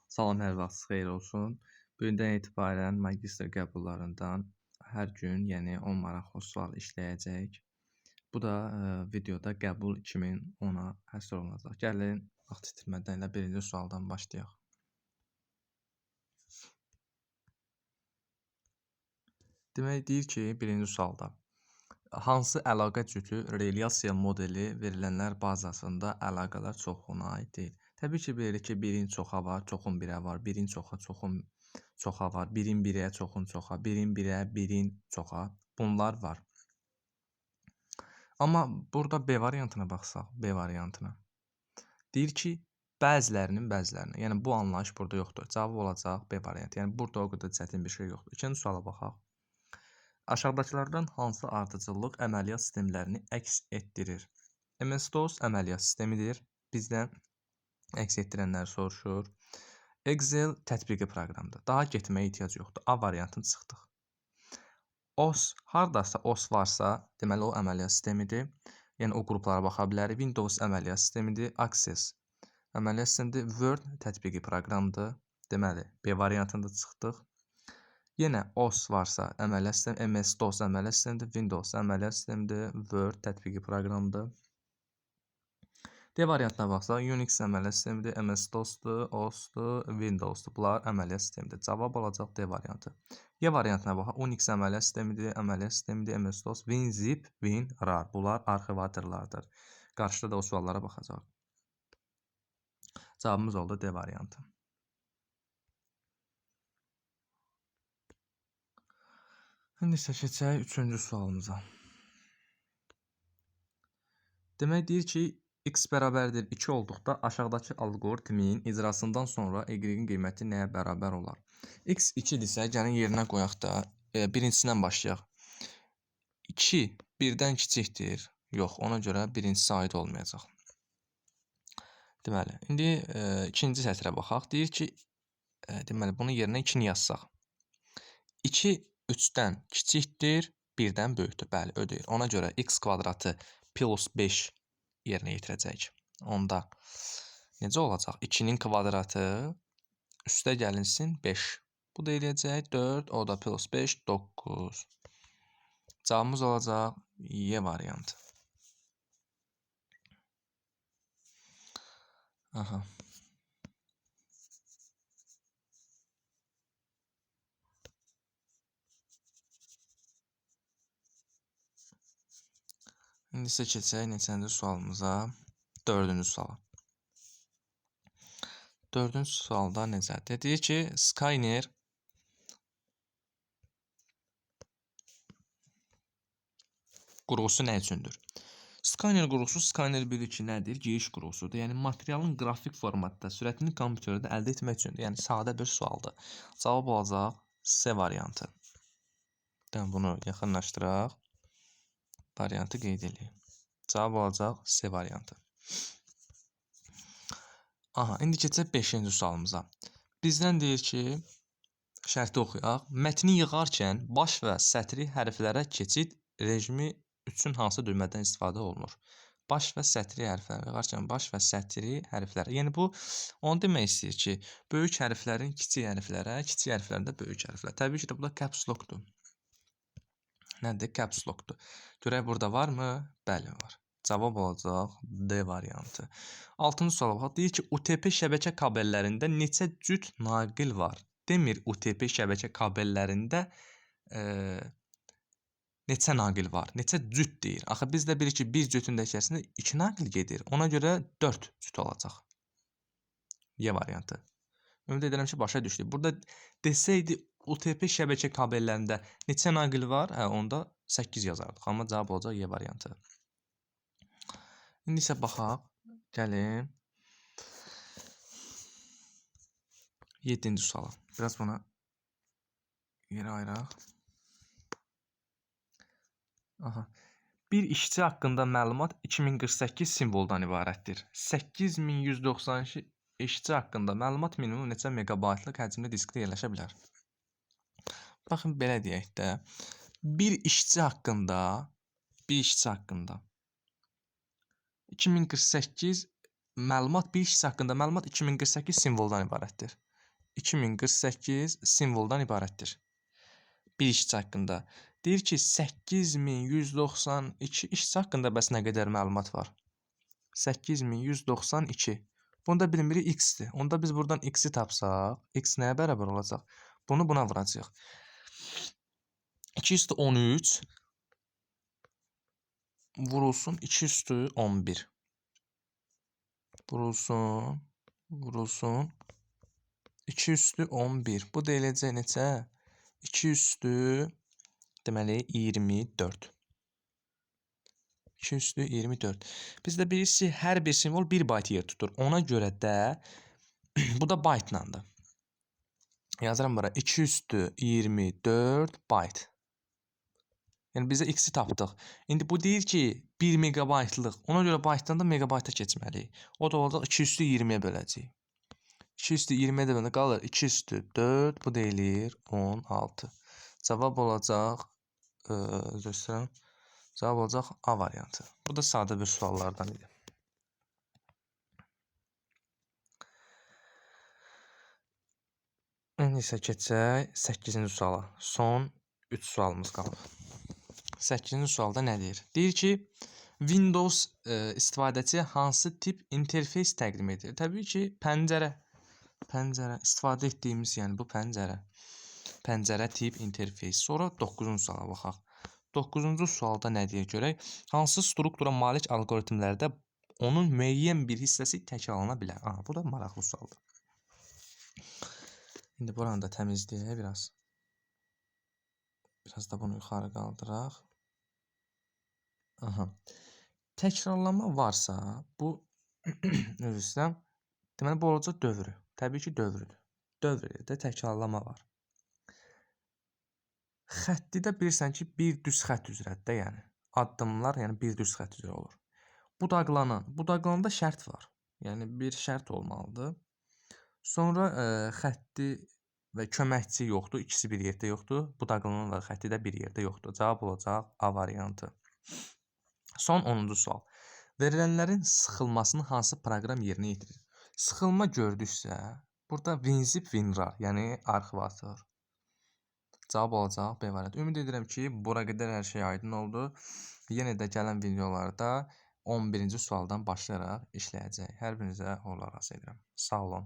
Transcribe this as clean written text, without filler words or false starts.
Salam, hər vaxtınız xeyir olsun. Bu gündən etibarən magistr qəbullarından hər gün, yəni 10 maraqlı sual işləyəcəyik. Bu da videoda qəbul 2010-a həsr olunacaq. Gəlin vaxt itirmədən elə birinci sualdan başlayaq. Demək deyir ki, birinci sualda hansı əlaqə cütü relyasiya modeli verilənlər bazasında əlaqələr çoxluğuna aiddir? Təbii ki, bilirik ki, birin çoxa var, çoxun birə var, birin çoxa, çoxun çoxa var, birin birə, çoxun çoxa, birin birə, birin çoxa. Bunlar var. Amma burada B variantına baxsaq, B variantına. Deyir ki, bəzilərinin bəzilərinə. Yəni bu anlayış burada yoxdur. Cavab olacaq B variantı. Yəni burada o qədər çətin bir şey yoxdur. İkinci suala baxaq. Aşağıdakılardan hansı ardıcıllıq əməliyyat sistemlərini əks etdirir? MS-DOS əməliyyat sistemidir. Bizdən əks etdirənləri soruşur. Excel tətbiqi proqramdır. Daha getməyə ehtiyac yoxdur. A variantını çıxdıq. OS, hardasa OS varsa, deməli o əməliyyat sistemidir. Yəni o qruplara baxa bilərik. Windows əməliyyat sistemidir. Access əməliyyat sistemidir. Word tətbiqi proqramdır. Deməli, B variantında çıxdıq. Yenə OS varsa, əməliyyat sistemi, MS-DOS əməliyyat sistemidir, Windows əməliyyat sistemidir, Word tətbiqi proqramdır. D variantına baxsaq, Unix əməliyyat sistemidir, MS-DOS-dur, OS-dur, Windows-dur. Bunlar əməliyyat sistemidir. Cavab olacaq D variantı. Y variantına baxaq, Unix əməliyyat sistemidir, MS-DOS, WinZip, WinRAR. Bunlar arxivatorlardır. Qarşıda da o suallara baxacaq. Cavabımız oldu D variantı. İndi isə keçək üçüncü sualımıza. Demək deyir ki, x bərabərdir 2 olduqda aşağıdakı alqoritmin icrasından sonra y-in qiyməti nəyə bərabər olar? X 2-dirsə, gəlin yerinə qoyaq da birincisindən başlayaq. 2 1-dən kiçikdir. Yox, ona görə birincisi aid olmayacaq. Deməli, indi ikinci sətrə baxaq. Deyir ki, deməli, bunun yerinə 2-ni yazsaq. 2 3-dən kiçikdir, 1-dən böyükdür. Bəli, ödəyir. Ona görə x kvadratı plus 5 yerinə yetirəcəyik. Onda necə olacaq? 2-nin kvadratı üstə gəlinsin 5. Bu da eləyəcək 4, o da plus 5, 9. Cavabımız olacaq Y variantı. Aha. İndi isə keçək neçənci sualımıza? Dördüncü suala. Dördüncü sualda necədir? Deyir ki, Skyner qurğusu nə üçündür? Skyner qurğusu, Skyner bilir ki, nədir? Giriş qurğusudur. Yəni, materialın qrafik formatda, sürətini kompüterdə əldə etmək üçündür. Yəni, sadə bir sualdır. Cavab olacaq C variantı. Bunu yaxınlaşdıraq. Variantı qeyd edək. Cavab olacaq C variantı. Aha, indi keçək 5-ci sualımıza. Bizdən deyir ki, şərti oxuyaq. Mətni yığarkən baş və sətri hərflərə keçid rejimi üçün hansı düymədən istifadə olunur? Baş və sətri hərfləri yığarkən baş və sətri hərfləri. Yəni bu onu demək istəyir ki, böyük hərflərin kiçik hərflərə, kiçik hərflərin də böyük hərflərə. Təbii ki də bu da caps lock-dur. Nədir? Caps lock-dur. Görək burada varmı? Bəli, var. Cavab olacaq D variantı. 6-cı suala baxaq. Deyir ki, UTP şəbəkə kabellərində neçə cüt naqil var? Demir UTP şəbəkə kabellərində neçə naqil var? Neçə cüt deyir. Axı biz də bilirik ki, bir cütün də içərisində 2 naqil gedir. Ona görə 4 cüt olacaq. Y variantı. Ümid edirəm ki, başa düşdük. Burada desəydi UTP şəbəkə kabellərində neçə naqil var? Hə, onda 8 yazardıq. Amma cavab olacaq Y variantı. İndi isə baxaq. Gəlin. 7-ci suala. Biraz buna yerə ayıraq. Aha. Bir işçi haqqında məlumat 2048 simvoldan ibarətdir. 8192 işçi haqqında məlumat minimum neçə megabaytlıq həcmli diskdə yerləşə bilər? Baxın, belə deyək də. Bir işçi haqqında 2048 məlumat, bir işçi haqqında məlumat 2048 simvoldan ibarətdir. 2048 simvoldan ibarətdir. Bir işçi haqqında. Deyir ki, 8192 işçi haqqında bəs nə qədər məlumat var? 8192. Bunu da bilmirik x-dir. Onda biz buradan x-i tapsaq, x nəyə bərabər olacaq? Bunu buna vuracaq. 213 vurulsun 211. Vurulsun 211. Bu da eləcək neçə? 2 deməli 24. 224. Biz də bilirik ki, hər bir simvol 1 bayt yer tutur. Ona görə də bu da baytlandır. Yazıram bura 224 bayt. Yəni bizə x-i tapdıq. İndi bu deyir ki, 1 megabaytlıq. Ona görə baytdan da megabayta keçməliyik. O da olacaq 220-yə böləcəyik. 220-yə də böləndə qalır 204, bu deyilir 16. Cavab olacaq, göstərəm. Cavab olacaq A variantı. Bu da sadə bir suallardan idi. İndi isə keçək 8-ci suala. Son 3 sualımız qalıb. 8-ci sualda nə deyir? Deyir ki, Windows istifadəçi hansı tip interfeys təqdim edir? Təbii ki, pəncərə istifadə etdiyimiz, yəni bu pəncərə tip interfeys. Sonra 9-cu suala baxaq. 9-cu sualda nə deyir görək? Hansı struktura malik alqoritmlərdə onun müəyyən bir hissəsi təkrarlana bilər? Aha, bu da maraqlı sualdır. İndi buranı da təmizləyək biraz. Biraz da bunu yuxarı qaldıraq. Aha. Təkrarlama varsa, bu üzrə deməli bu olacaq dövrü. Təbii ki, dövrüdür. Dövrdə təkrarlama var. Xəttidə bilirsən ki, bir düz xətt üzrədir də, yəni. Addımlar, yəni bir düz xətt üzrə olur. Budaqlananda şərt var. Yəni bir şərt olmalıdır. Sonra xətti və köməkçi yoxdur, ikisi bir yerdə yoxdur. Budaqlanan və xətti də bir yerdə yoxdur. Cavab olacaq A variantı. Son 10-cu sual. Verilənlərin sıxılmasını hansı proqram yerinə yetirir? Sıxılma gördüksə, burada WinZip WinRAR, yəni arxivator. Cavab olacaq B variantı. Ümid edirəm ki, bura qədər hər şey aydın oldu. Yenə də gələn videolarda 11-ci sualdan başlayaraq işləyəcək. Hər birinizə uğurlar arzu edirəm. Sağ olun.